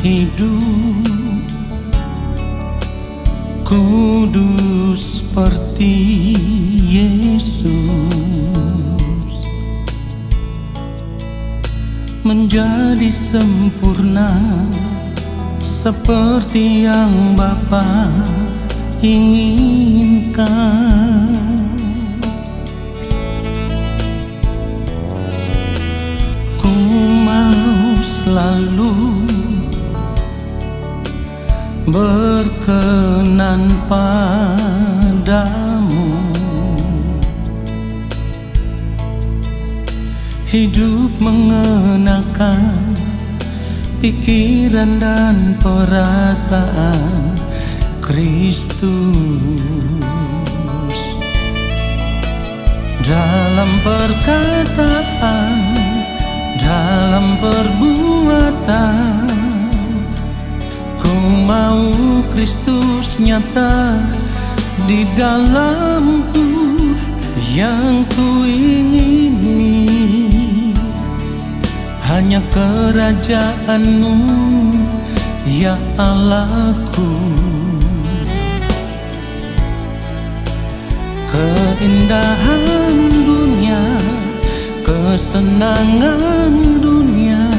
hidup kudus seperti Yesus, menjadi sempurna seperti yang Bapa inginkan. Ku mau selalu berkenan padamu, hidup mengenakan pikiran dan perasaan Kristus, dalam perkataan, dalam perbuatan. Ku mau Kristus nyata di dalamku, yang ku ingini hanya kerajaan-Mu, ya Allahku. Keindahan dunia, kesenangan dunia,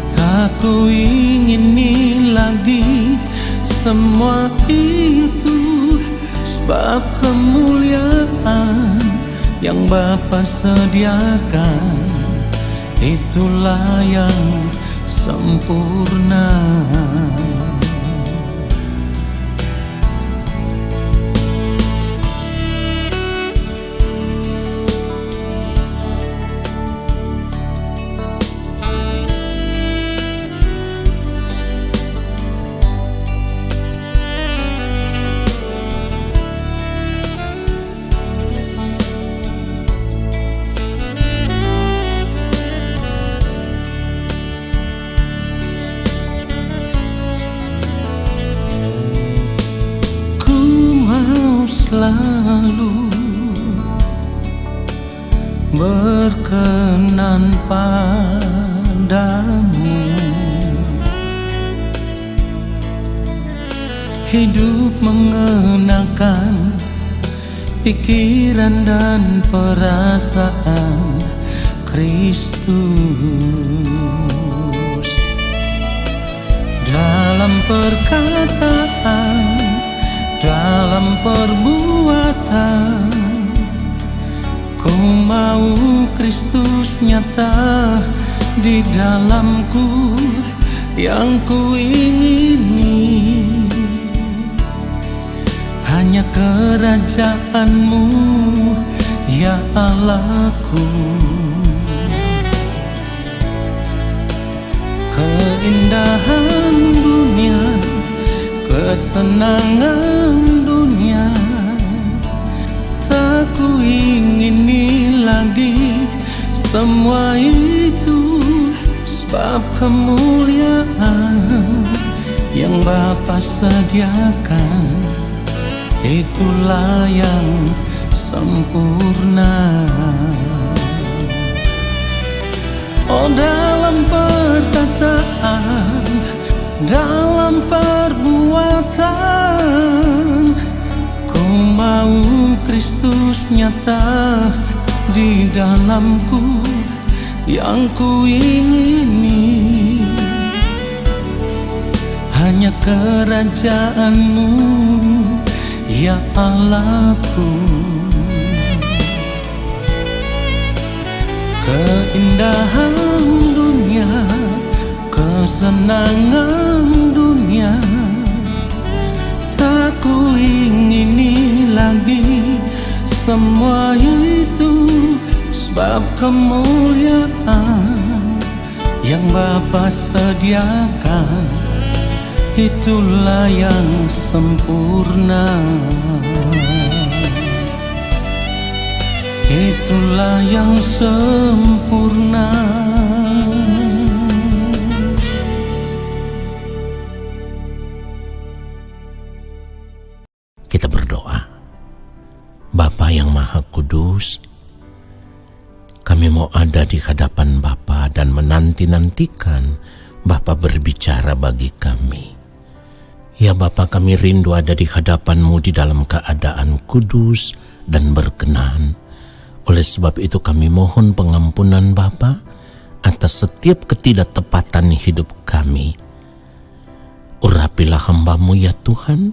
tak ku ingini lagi semua itu, sebab kemuliaan yang Bapa sediakan, itulah yang sempurna. Selalu berkenan padamu, hidup mengenakan pikiran dan perasaan Kristus, dalam perkataan, dalam perbuatan. Ku mau Kristus nyata di dalamku, yang ku ingini hanya kerajaan-Mu, ya Allahku. Keindahan dunia, kesenangan dunia, tak ku ingini lagi semua itu, sebab kemuliaan yang Bapa sediakan, itulah yang sempurna. Oh, dalam perkataan, dalam perbuatan, ku mau Kristus nyata di dalamku, yang ku ingini hanya kerajaan-Mu, ya Allahku. Keindahan dunia, kesenangan dunia, tak ku ingini lagi semua itu, sebab kemuliaan yang Bapa sediakan, itulah yang sempurna. Itulah yang sempurna. Kita berdoa. Bapa yang Maha Kudus, kami mau ada di hadapan Bapa dan menanti-nantikan Bapa berbicara bagi kami. Ya Bapa, kami rindu ada di hadapan-Mu di dalam keadaan kudus dan berkenan. Oleh sebab itu kami mohon pengampunan Bapa atas setiap ketidaktepatan hidup kami. Urapilah hamba-Mu ya Tuhan.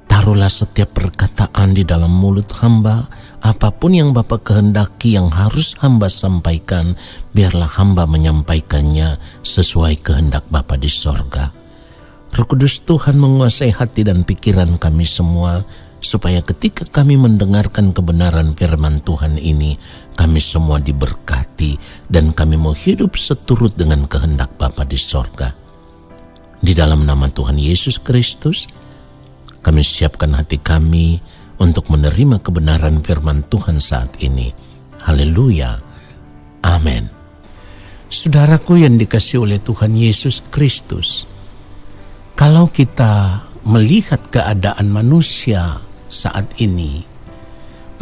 Taruhlah setiap perkataan di dalam mulut hamba, apapun yang Bapa kehendaki yang harus hamba sampaikan, biarlah hamba menyampaikannya sesuai kehendak Bapa di sorga. Roh Kudus Tuhan menguasai hati dan pikiran kami semua, supaya ketika kami mendengarkan kebenaran firman Tuhan ini, kami semua diberkati dan kami mau hidup seturut dengan kehendak Bapa di sorga. Di dalam nama Tuhan Yesus Kristus, kami siapkan hati kami untuk menerima kebenaran firman Tuhan saat ini. Haleluya. Amin. Saudaraku yang dikasihi oleh Tuhan Yesus Kristus, kalau kita melihat keadaan manusia saat ini,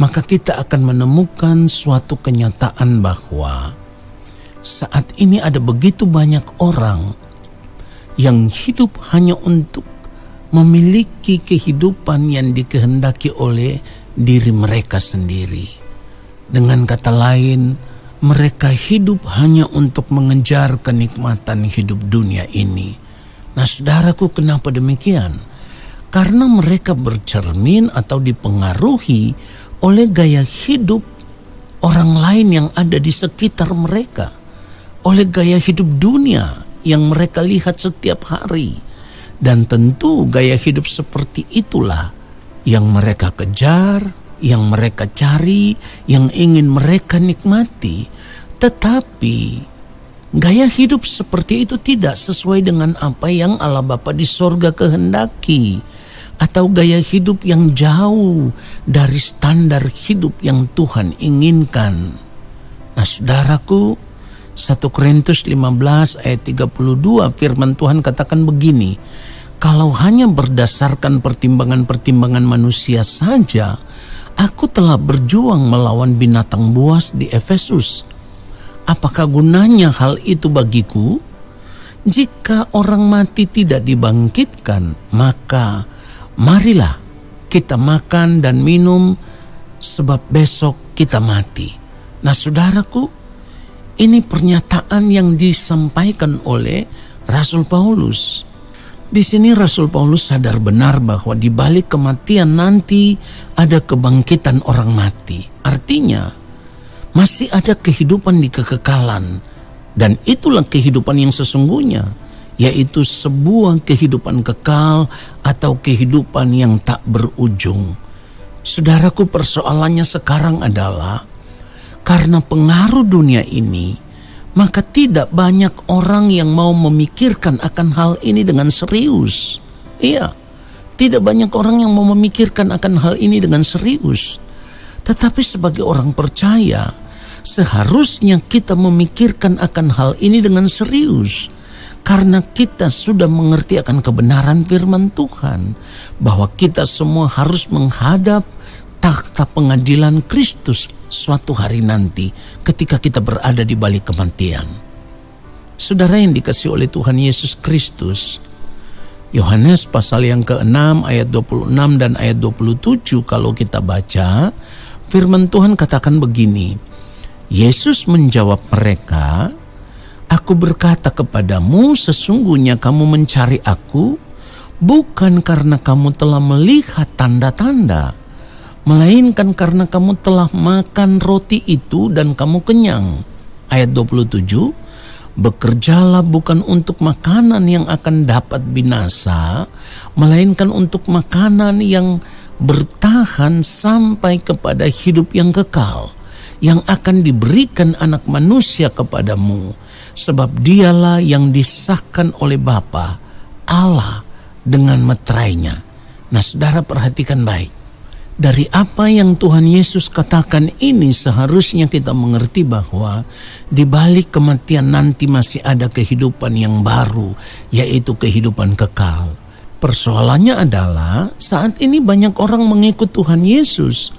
maka kita akan menemukan suatu kenyataan bahwa saat ini ada begitu banyak orang yang hidup hanya untuk memiliki kehidupan yang dikehendaki oleh diri mereka sendiri. Dengan kata lain, mereka hidup hanya untuk mengejar kenikmatan hidup dunia ini. Nah, saudaraku, kenapa demikian? Karena mereka bercermin atau dipengaruhi oleh gaya hidup orang lain yang ada di sekitar mereka, oleh gaya hidup dunia yang mereka lihat setiap hari. Dan tentu gaya hidup seperti itulah yang mereka kejar, yang mereka cari, yang ingin mereka nikmati. Tetapi gaya hidup seperti itu tidak sesuai dengan apa yang Allah Bapa di sorga kehendaki, atau gaya hidup yang jauh dari standar hidup yang Tuhan inginkan. Nah, saudaraku, 1 Korintus 15 ayat 32 firman Tuhan katakan begini, kalau hanya berdasarkan pertimbangan-pertimbangan manusia saja, aku telah berjuang melawan binatang buas di Efesus. Apakah gunanya hal itu bagiku? Jika orang mati tidak dibangkitkan, maka marilah kita makan dan minum, sebab besok kita mati. Nah, saudaraku, ini pernyataan yang disampaikan oleh Rasul Paulus. Di sini Rasul Paulus sadar benar bahwa di balik kematian nanti ada kebangkitan orang mati. Artinya, masih ada kehidupan di kekekalan. Dan itulah kehidupan yang sesungguhnya, yaitu sebuah kehidupan kekal atau kehidupan yang tak berujung. Saudaraku, persoalannya sekarang adalah karena pengaruh dunia ini, maka tidak banyak orang yang mau memikirkan akan hal ini dengan serius. Iya, tidak banyak orang yang mau memikirkan akan hal ini dengan serius. Tetapi sebagai orang percaya, seharusnya kita memikirkan akan hal ini dengan serius. Karena kita sudah mengerti akan kebenaran firman Tuhan, bahwa kita semua harus menghadap takhta pengadilan Kristus suatu hari nanti ketika kita berada di balik kematian. Saudara yang dikasihi oleh Tuhan Yesus Kristus, Yohanes pasal yang ke-6 ayat 26 dan ayat 27 kalau kita baca, firman Tuhan katakan begini, Yesus menjawab mereka, Aku berkata kepadamu, sesungguhnya kamu mencari aku, bukan karena kamu telah melihat tanda-tanda, melainkan karena kamu telah makan roti itu dan kamu kenyang. Ayat 27, bekerjalah bukan untuk makanan yang akan dapat binasa, melainkan untuk makanan yang bertahan sampai kepada hidup yang kekal, yang akan diberikan anak manusia kepadamu, sebab dialah yang disahkan oleh Bapa, Allah dengan meterainya. Nah, saudara perhatikan baik. Dari apa yang Tuhan Yesus katakan ini seharusnya kita mengerti bahwa di balik kematian nanti masih ada kehidupan yang baru, yaitu kehidupan kekal. Persoalannya adalah saat ini banyak orang mengikut Tuhan Yesus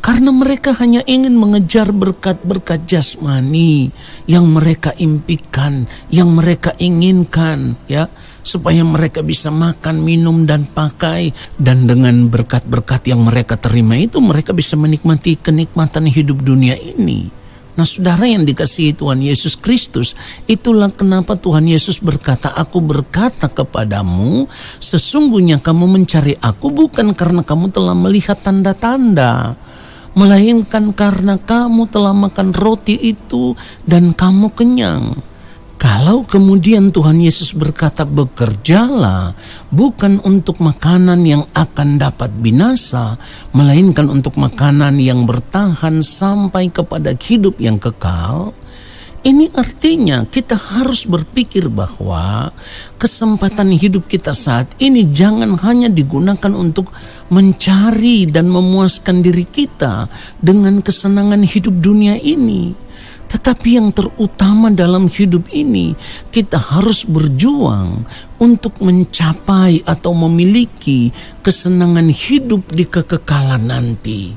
Karena mereka hanya ingin mengejar berkat-berkat jasmani yang mereka impikan, yang mereka inginkan, ya, supaya mereka bisa makan, minum, dan pakai. Dan dengan berkat-berkat yang mereka terima itu, mereka bisa menikmati kenikmatan hidup dunia ini. Nah, saudara yang dikasihi Tuhan Yesus Kristus, itulah kenapa Tuhan Yesus berkata, "Aku berkata kepadamu, sesungguhnya kamu mencari aku bukan karena kamu telah melihat tanda-tanda, melainkan karena kamu telah makan roti itu dan kamu kenyang." Kalau kemudian Tuhan Yesus berkata, "Bekerjalah bukan untuk makanan yang akan dapat binasa, melainkan untuk makanan yang bertahan sampai kepada hidup yang kekal," ini artinya kita harus berpikir bahwa kesempatan hidup kita saat ini jangan hanya digunakan untuk mencari dan memuaskan diri kita dengan kesenangan hidup dunia ini. Tetapi yang terutama dalam hidup ini, kita harus berjuang untuk mencapai atau memiliki kesenangan hidup di kekekalan nanti,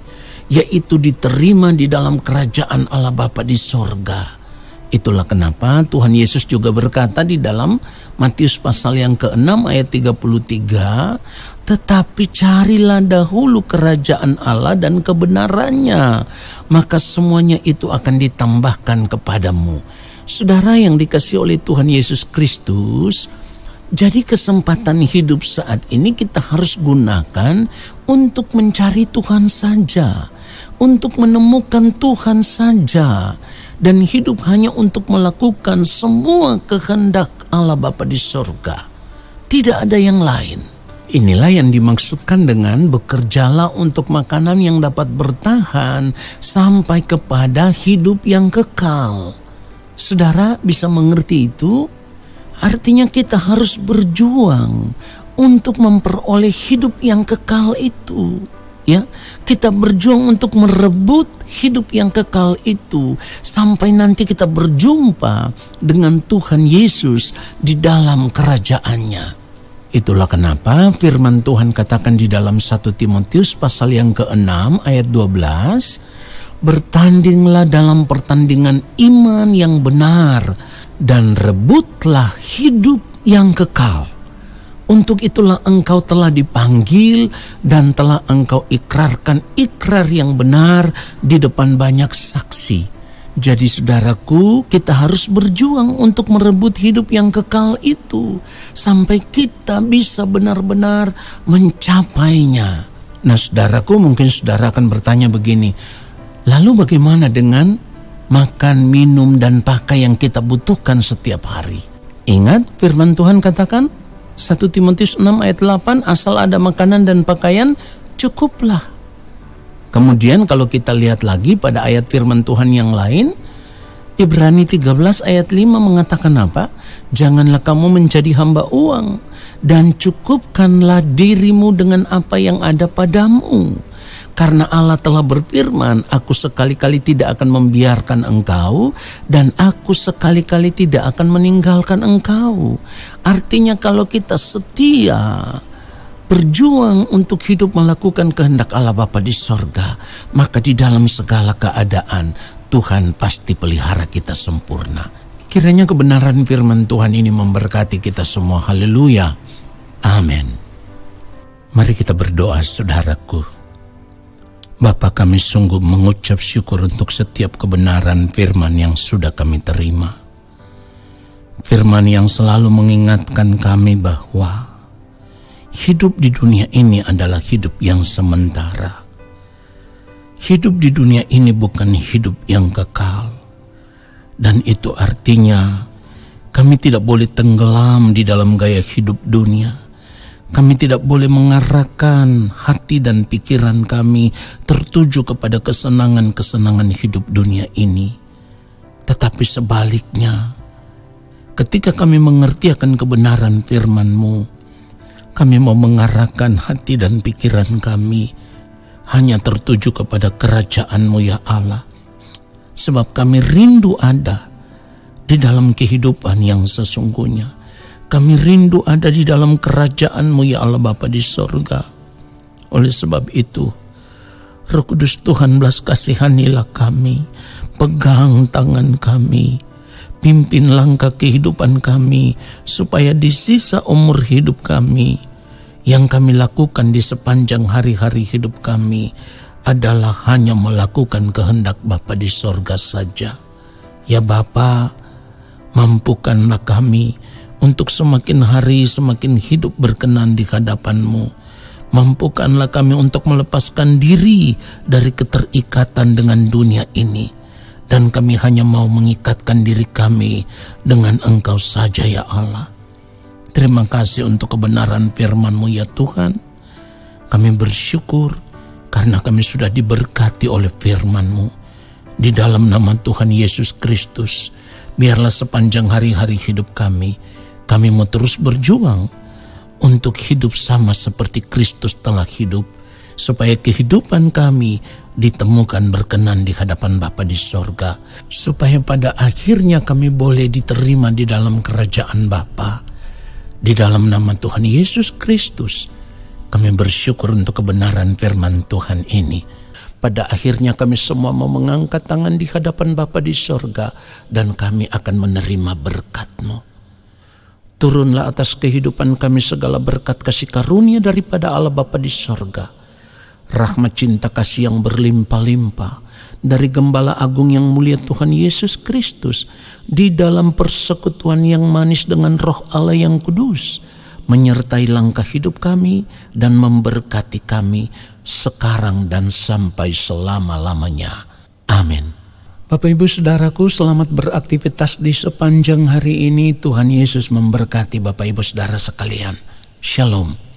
yaitu diterima di dalam kerajaan Allah Bapa di sorga. Itulah kenapa Tuhan Yesus juga berkata di dalam Matius pasal yang ke-6 ayat 33, "Tetapi carilah dahulu kerajaan Allah dan kebenarannya, maka semuanya itu akan ditambahkan kepadamu." Saudara yang dikasihi oleh Tuhan Yesus Kristus, jadi kesempatan hidup saat ini kita harus gunakan untuk mencari Tuhan saja, untuk menemukan Tuhan saja, dan hidup hanya untuk melakukan semua kehendak Allah Bapa di sorga. Tidak ada yang lain. Inilah yang dimaksudkan dengan bekerjalah untuk makanan yang dapat bertahan sampai kepada hidup yang kekal. Saudara bisa mengerti itu? Artinya kita harus berjuang untuk memperoleh hidup yang kekal itu. Ya, kita berjuang untuk merebut hidup yang kekal itu sampai nanti kita berjumpa dengan Tuhan Yesus di dalam kerajaannya. Itulah kenapa firman Tuhan katakan di dalam 1 Timotius pasal yang ke-6 ayat 12, "Bertandinglah dalam pertandingan iman yang benar dan rebutlah hidup yang kekal. Untuk itulah engkau telah dipanggil dan telah engkau ikrarkan ikrar yang benar di depan banyak saksi." Jadi saudaraku, kita harus berjuang untuk merebut hidup yang kekal itu sampai kita bisa benar-benar mencapainya. Nah saudaraku, mungkin saudara akan bertanya begini, lalu bagaimana dengan makan, minum, dan pakai yang kita butuhkan setiap hari? Ingat firman Tuhan katakan 1 Timotius 6 ayat 8, "Asal ada makanan dan pakaian, cukuplah." Kemudian kalau kita lihat lagi pada ayat firman Tuhan yang lain, Ibrani 13 ayat 5 mengatakan apa? "Janganlah kamu menjadi hamba uang, dan cukupkanlah dirimu dengan apa yang ada padamu. Karena Allah telah berfirman, aku sekali-kali tidak akan membiarkan engkau, dan aku sekali-kali tidak akan meninggalkan engkau." Artinya kalau kita setia berjuang untuk hidup melakukan kehendak Allah Bapa di sorga, maka di dalam segala keadaan Tuhan pasti pelihara kita sempurna. Kiranya kebenaran firman Tuhan ini memberkati kita semua. Haleluya. Amin. Mari kita berdoa saudaraku. Bapa, kami sungguh mengucap syukur untuk setiap kebenaran firman yang sudah kami terima. Firman yang selalu mengingatkan kami bahwa hidup di dunia ini adalah hidup yang sementara. Hidup di dunia ini bukan hidup yang kekal. Dan itu artinya kami tidak boleh tenggelam di dalam gaya hidup dunia. Kami tidak boleh mengarahkan hati dan pikiran kami tertuju kepada kesenangan-kesenangan hidup dunia ini. Tetapi sebaliknya, ketika kami mengerti akan kebenaran firman-Mu, kami mau mengarahkan hati dan pikiran kami hanya tertuju kepada kerajaan-Mu ya Allah. Sebab kami rindu ada di dalam kehidupan yang sesungguhnya. Kami rindu ada di dalam kerajaan-Mu ya Allah Bapa di sorga. Oleh sebab itu, Roh Kudus Tuhan, belas kasihanilah kami, pegang tangan kami, pimpin langkah kehidupan kami, supaya di sisa umur hidup kami, yang kami lakukan di sepanjang hari-hari hidup kami adalah hanya melakukan kehendak Bapa di sorga saja. Ya Bapa, mampukanlah kami untuk semakin hari semakin hidup berkenan di hadapan-Mu. Mampukanlah kami untuk melepaskan diri dari keterikatan dengan dunia ini. Dan kami hanya mau mengikatkan diri kami dengan Engkau saja ya Allah. Terima kasih untuk kebenaran firman-Mu ya Tuhan. Kami bersyukur karena kami sudah diberkati oleh firman-Mu. Di dalam nama Tuhan Yesus Kristus, biarlah sepanjang hari-hari hidup kami mau terus berjuang untuk hidup sama seperti Kristus telah hidup, supaya kehidupan kami ditemukan berkenan di hadapan Bapa di sorga, supaya pada akhirnya kami boleh diterima di dalam kerajaan Bapa. Di dalam nama Tuhan Yesus Kristus, kami bersyukur untuk kebenaran firman Tuhan ini. Pada akhirnya kami semua mau mengangkat tangan di hadapan Bapa di sorga, dan kami akan menerima berkat-Mu. Turunlah atas kehidupan kami segala berkat kasih karunia daripada Allah Bapa di sorga. Rahmat cinta kasih yang berlimpah-limpah dari Gembala Agung yang mulia Tuhan Yesus Kristus, di dalam persekutuan yang manis dengan Roh Allah yang kudus, menyertai langkah hidup kami dan memberkati kami sekarang dan sampai selama-lamanya. Amin. Bapak Ibu Saudaraku, selamat beraktivitas di sepanjang hari ini. Tuhan Yesus memberkati Bapak Ibu Saudara sekalian. Shalom.